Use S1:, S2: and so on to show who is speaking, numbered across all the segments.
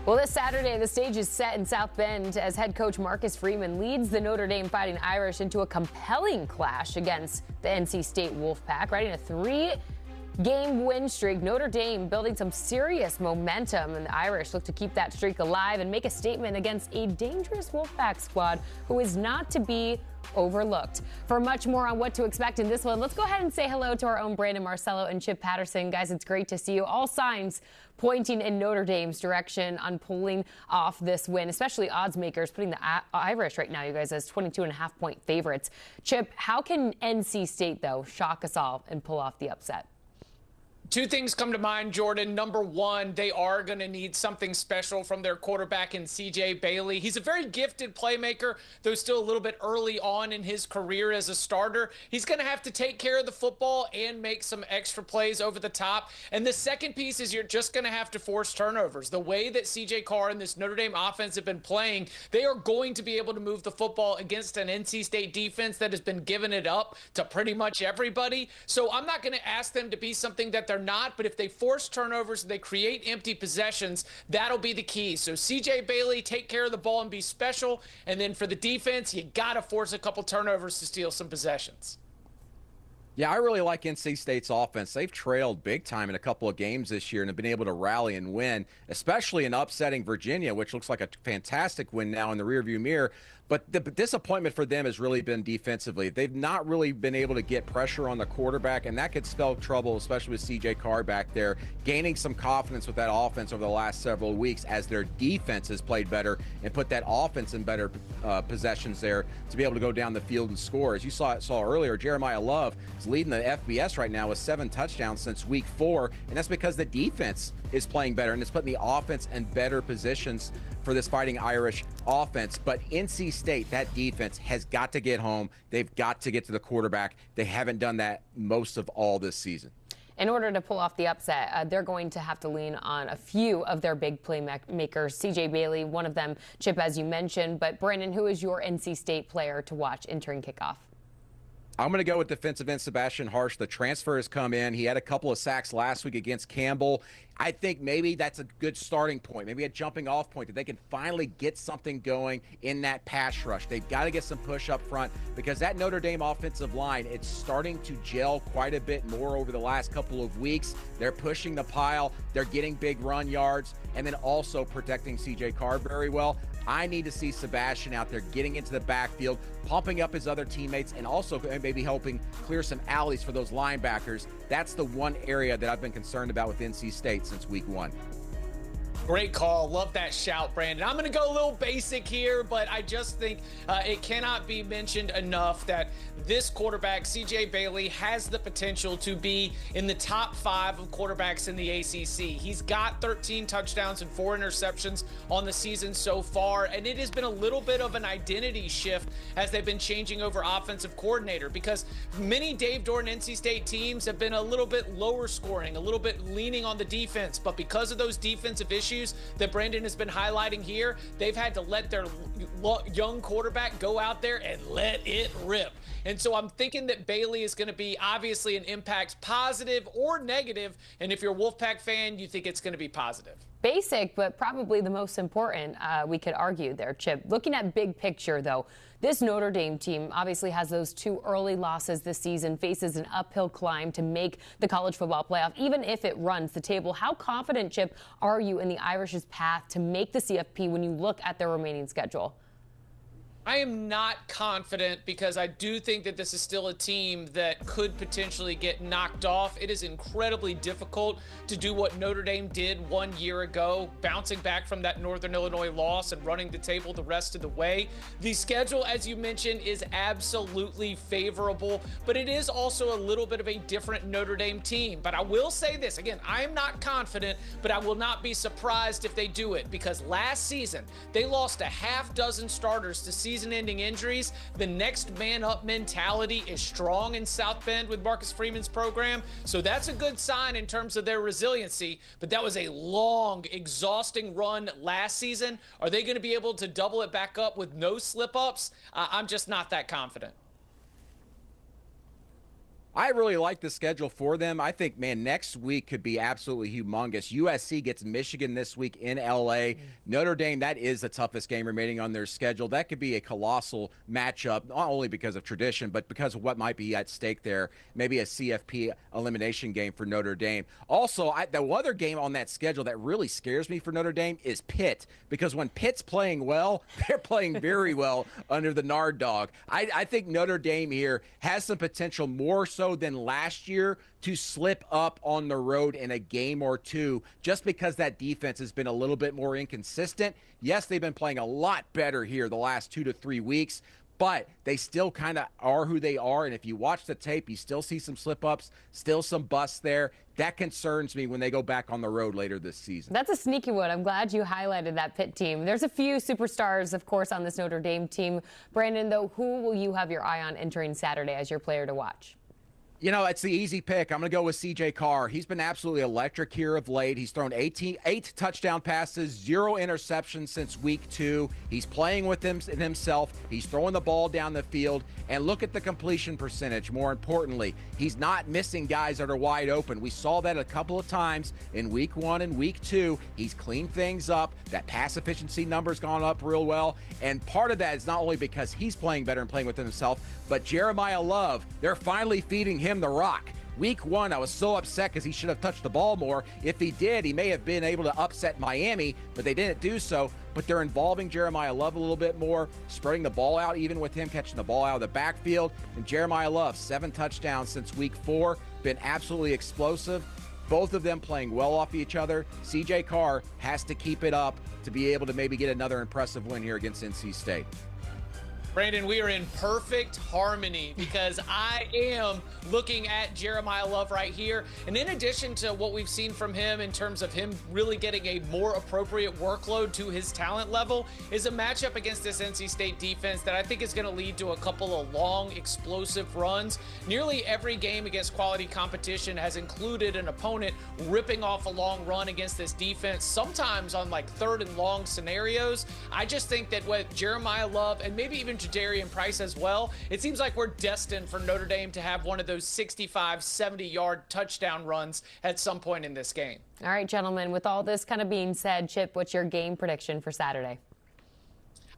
S1: Well, this Saturday, the stage is set in South Bend as head coach Marcus Freeman leads the Notre Dame Fighting Irish into a compelling clash against the NC State Wolfpack, riding a three-game win streak. Notre Dame building some serious momentum, and the Irish look to keep that streak alive and make a statement against a dangerous Wolfpack squad who is not to be overlooked. For much more on what to expect in this one, let's go ahead and say hello to our own Brandon, Marcello, and Chip Patterson. Guys, it's great to see you. All signs pointing in Notre Dame's direction on pulling off this win, especially odds makers putting the Irish right now, you guys, as 22.5-point favorites. Chip, how can NC State, though, shock us all and pull off the upset?
S2: Two things come to mind, Jordan. Number one, they are going to need something special from their quarterback in CJ Bailey. He's a very gifted playmaker, though still a little bit early on in his career as a starter. He's going to have to take care of the football and make some extra plays over the top. And the second piece is you're just going to have to force turnovers. The way that CJ Carr and this Notre Dame offense have been playing, they are going to be able to move the football against an NC State defense that has been giving it up to pretty much everybody. So I'm not going to ask them to be something that they're not, but if they force turnovers and they create empty possessions, that'll be the key. So CJ Bailey, take care of the ball and be special. And then for the defense, you got to force a couple turnovers to steal some possessions.
S3: Yeah, I really like NC State's offense. They've trailed big time in a couple of games this year and have been able to rally and win, especially in upsetting Virginia, which looks like a fantastic win now in the rearview mirror. But the disappointment for them has really been defensively. They've not really been able to get pressure on the quarterback, and that could spell trouble, especially with CJ Carr back there, gaining some confidence with that offense over the last several weeks as their defense has played better and put that offense in better possessions there to be able to go down the field and score. As you saw earlier, Jeremiah Love is leading the FBS right now with 7 touchdowns since week 4, and that's because the defense is playing better, and it's putting the offense in better positions for this Fighting Irish offense. But NC State, that defense has got to get home. They've got to get to the quarterback. They haven't done that most of all this season.
S1: In order to pull off the upset, they're going to have to lean on a few of their big playmakers. CJ Bailey, one of them, Chip, as you mentioned. But Brandon, who is your NC State player to watch entering kickoff?
S3: I'm going to go with defensive end Sebastian Harsh. The transfer has come in. He had a couple of sacks last week against Campbell. I think maybe that's a good starting point, maybe a jumping off point that they can finally get something going in that pass rush. They've got to get some push up front because that Notre Dame offensive line, it's starting to gel quite a bit more over the last couple of weeks. They're pushing the pile. They're getting big run yards and then also protecting CJ Carr very well. I need to see Sebastian out there getting into the backfield, pumping up his other teammates, and also maybe helping clear some alleys for those linebackers. That's the one area that I've been concerned about with NC State since week 1.
S2: Great call. Love that shout, Brandon. I'm going to go a little basic here, but I just think it cannot be mentioned enough that this quarterback, CJ Bailey, has the potential to be in the top 5 of quarterbacks in the ACC. He's got 13 touchdowns and 4 interceptions on the season so far, and it has been a little bit of an identity shift as they've been changing over offensive coordinator because many Dave Doeren NC State teams have been a little bit lower scoring, a little bit leaning on the defense, but because of those defensive issues that Brandon has been highlighting here, they've had to let their young quarterback go out there and let it rip. And so I'm thinking that Bailey is going to be obviously an impact, positive or negative. And if you're a Wolfpack fan, you think it's going to be positive.
S1: Basic, but probably the most important, we could argue there, Chip. Looking at big picture, though, this Notre Dame team obviously has those 2 early losses this season, faces an uphill climb to make the college football playoff, even if it runs the table. How confident, Chip, are you in the Irish's path to make the CFP when you look at their remaining schedule?
S2: I am not confident because I do think that this is still a team that could potentially get knocked off. It is incredibly difficult to do what Notre Dame did 1 year ago, bouncing back from that Northern Illinois loss and running the table the rest of the way. The schedule, as you mentioned, is absolutely favorable, but it is also a little bit of a different Notre Dame team. But I will say this, again, I am not confident, but I will not be surprised if they do it because last season they lost a half dozen starters to season-ending injuries. The next man-up mentality is strong in South Bend with Marcus Freeman's program, so that's a good sign in terms of their resiliency, but that was a long, exhausting run last season. Are they going to be able to double it back up with no slip-ups? I'm just not that confident.
S3: I really like the schedule for them. I think, man, next week could be absolutely humongous. USC gets Michigan this week in LA. Notre Dame, that is the toughest game remaining on their schedule. That could be a colossal matchup, not only because of tradition, but because of what might be at stake there. Maybe a CFP elimination game for Notre Dame. Also, the other game on that schedule that really scares me for Notre Dame is Pitt, because when Pitt's playing well, they're playing very well under the Nard Dog. I think Notre Dame here has some potential, more so than last year, to slip up on the road in a game or two, just because that defense has been a little bit more inconsistent. Yes, they've been playing a lot better here the last 2 to 3 weeks, but they still kind of are who they are. And if you watch the tape, you still see some slip-ups, still some busts there. That concerns me when they go back on the road later this season.
S1: That's a sneaky one. I'm glad you highlighted that Pitt team. There's a few superstars, of course, on this Notre Dame team. Brandon, though, who will you have your eye on entering Saturday as your player to watch?
S3: You know, it's the easy pick. I'm going to go with C.J. Carr. He's been absolutely electric here of late. He's thrown 8 touchdown passes, 0 interceptions since week 2. He's playing with himself. He's throwing the ball down the field. And look at the completion percentage. More importantly, he's not missing guys that are wide open. We saw that a couple of times in week 1 and week 2. He's cleaned things up. That pass efficiency number's gone up real well. And part of that is not only because he's playing better and playing with himself, but Jeremiah Love, they're finally feeding him the rock. Week 1, I was so upset because he should have touched the ball more. If he did, he may have been able to upset Miami, but they didn't do so. But they're involving Jeremiah Love a little bit more, spreading the ball out, even with him catching the ball out of the backfield. And Jeremiah Love, 7 touchdowns since week 4, been absolutely explosive. Both of them playing well off each other. C.J. Carr has to keep it up to be able to maybe get another impressive win here against NC State.
S2: Brandon, we are in perfect harmony because I am looking at Jeremiah Love right here. And in addition to what we've seen from him in terms of him really getting a more appropriate workload to his talent level, is a matchup against this NC State defense that I think is going to lead to a couple of long, explosive runs. Nearly every game against quality competition has included an opponent ripping off a long run against this defense, sometimes on like 3rd and long scenarios. I just think that with Jeremiah Love and maybe even Darian Price as well, it seems like we're destined for Notre Dame to have one of those 65, 70-yard touchdown runs at some point in this game.
S1: All right, gentlemen, with all this kind of being said, Chip, what's your game prediction for Saturday?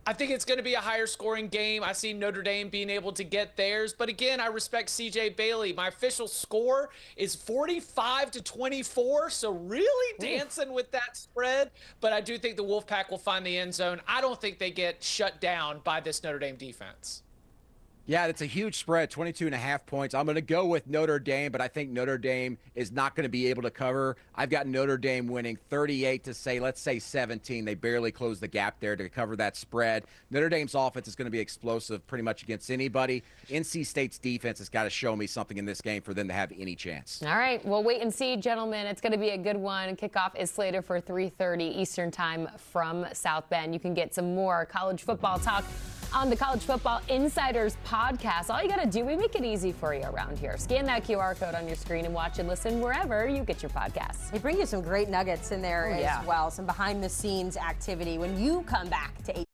S2: I think it's going to be a higher scoring game. I see Notre Dame being able to get theirs. But again, I respect C.J. Bailey. My official score is 45-24. So really dancing with that spread. But I do think the Wolfpack will find the end zone. I don't think they get shut down by this Notre Dame defense.
S3: Yeah, that's a huge spread, 22.5 points. I'm going to go with Notre Dame, but I think Notre Dame is not going to be able to cover. I've got Notre Dame winning 38 to let's say 17. They barely close the gap there to cover that spread. Notre Dame's offense is going to be explosive pretty much against anybody. NC State's defense has got to show me something in this game for them to have any chance.
S1: All right, well, wait and see, gentlemen. It's going to be a good one. Kickoff is slated for 3:30 Eastern time from South Bend. You can get some more college football talk on the College Football Insiders podcast. All you got to do, we make it easy for you around here. Scan that QR code on your screen and watch and listen wherever you get your podcasts.
S4: They bring you some great nuggets in there as well, some behind-the-scenes activity when you come back to